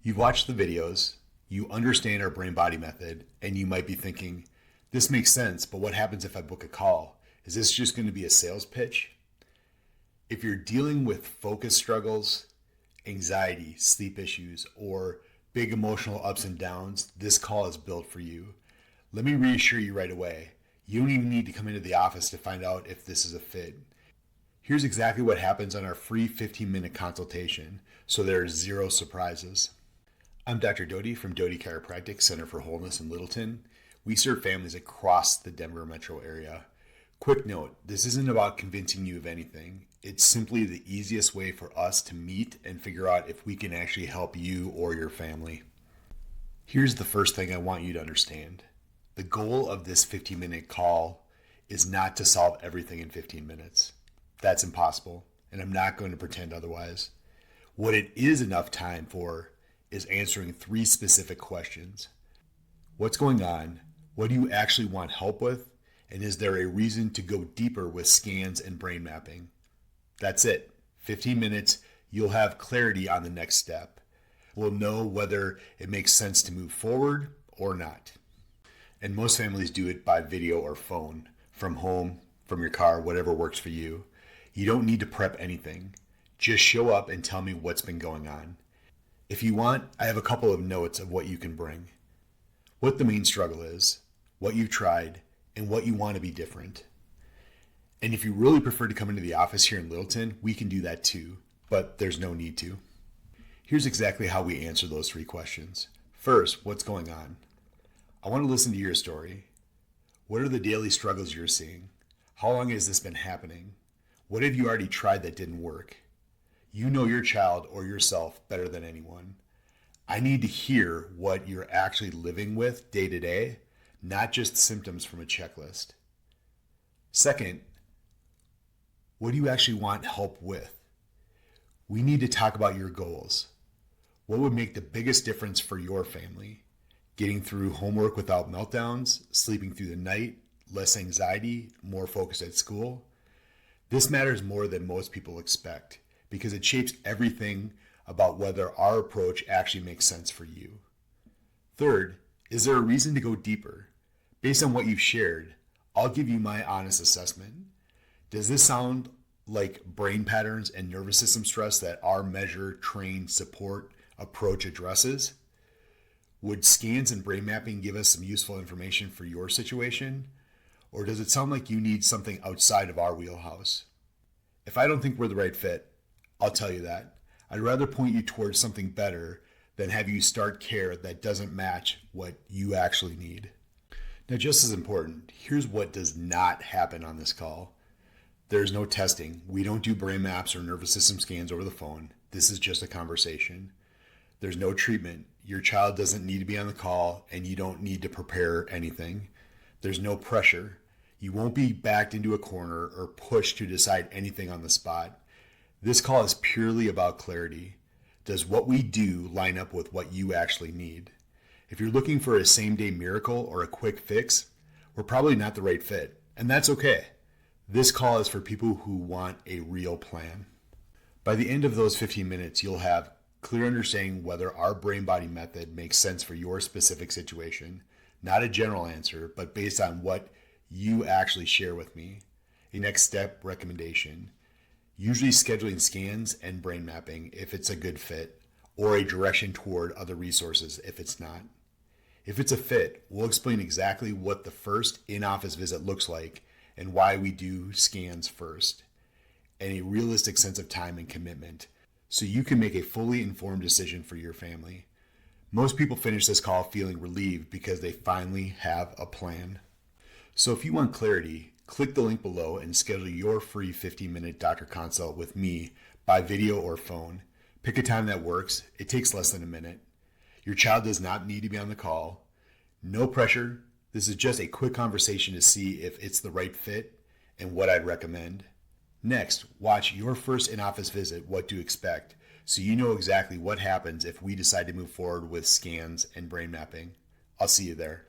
You've watched the videos, you understand our brain body method, and you might be thinking, this makes sense, but what happens if I book a call? Is this just going to be a sales pitch? If you're dealing with focus struggles, anxiety, sleep issues, or big emotional ups and downs, this call is built for you. Let me reassure you right away. You don't even need to come into the office to find out if this is a fit. Here's exactly what happens on our free 15-minute consultation, so there are zero surprises. I'm Dr. Dody from Dody Chiropractic Center for Wholeness in Littleton. We serve families across the Denver metro area. Quick note, this isn't about convincing you of anything. It's simply the easiest way for us to meet and figure out if we can actually help you or your family. Here's the first thing I want you to understand. The goal of this 15-minute call is not to solve everything in 15 minutes. That's impossible, and I'm not going to pretend otherwise. What it is enough time for is answering 3 specific questions. What's going on? What do you actually want help with? And is there a reason to go deeper with scans and brain mapping? That's it. 15 minutes, you'll have clarity on the next step. We'll know whether it makes sense to move forward or not. And most families do it by video or phone, from home, from your car, whatever works for you. You don't need to prep anything. Just show up and tell me what's been going on. If you want, I have a couple of notes of what you can bring. What the main struggle is, what you've tried, and what you want to be different. And if you really prefer to come into the office here in Littleton, we can do that too, but there's no need to. Here's exactly how we answer those 3 questions. First, what's going on? I want to listen to your story. What are the daily struggles you're seeing? How long has this been happening? What have you already tried that didn't work? You know your child or yourself better than anyone. I need to hear what you're actually living with day to day, not just symptoms from a checklist. Second, what do you actually want help with? We need to talk about your goals. What would make the biggest difference for your family? Getting through homework without meltdowns, sleeping through the night, less anxiety, more focus at school? This matters more than most people expect because it shapes everything about whether our approach actually makes sense for you. Third, is there a reason to go deeper? Based on what you've shared, I'll give you my honest assessment. Does this sound like brain patterns and nervous system stress that our measure, train, support approach addresses? Would scans and brain mapping give us some useful information for your situation? Or does it sound like you need something outside of our wheelhouse? If I don't think we're the right fit, I'll tell you that. I'd rather point you towards something better than have you start care that doesn't match what you actually need. Now, just as important, here's what does not happen on this call. There's no testing. We don't do brain maps or nervous system scans over the phone. This is just a conversation. There's no treatment. Your child doesn't need to be on the call, and you don't need to prepare anything. There's no pressure. You won't be backed into a corner or pushed to decide anything on the spot. This call is purely about clarity. Does what we do line up with what you actually need? If you're looking for a same-day miracle or a quick fix, we're probably not the right fit, and that's okay. This call is for people who want a real plan. By the end of those 15 minutes, you'll have clear understanding whether our brain-body method makes sense for your specific situation. Not a general answer, but based on what you actually share with me. A next step recommendation. Usually scheduling scans and brain mapping if it's a good fit, or a direction toward other resources if it's not. If it's a fit, we'll explain exactly what the first in-office visit looks like and why we do scans first, and a realistic sense of time and commitment so you can make a fully informed decision for your family. Most people finish this call feeling relieved because they finally have a plan. So if you want clarity, click the link below and schedule your free 15-minute doctor consult with me by video or phone. Pick a time that works. It takes less than a minute. Your child does not need to be on the call. No pressure. This is just a quick conversation to see if it's the right fit and what I'd recommend. Next, watch your first in-office visit, what to expect, so you know exactly what happens if we decide to move forward with scans and brain mapping. I'll see you there.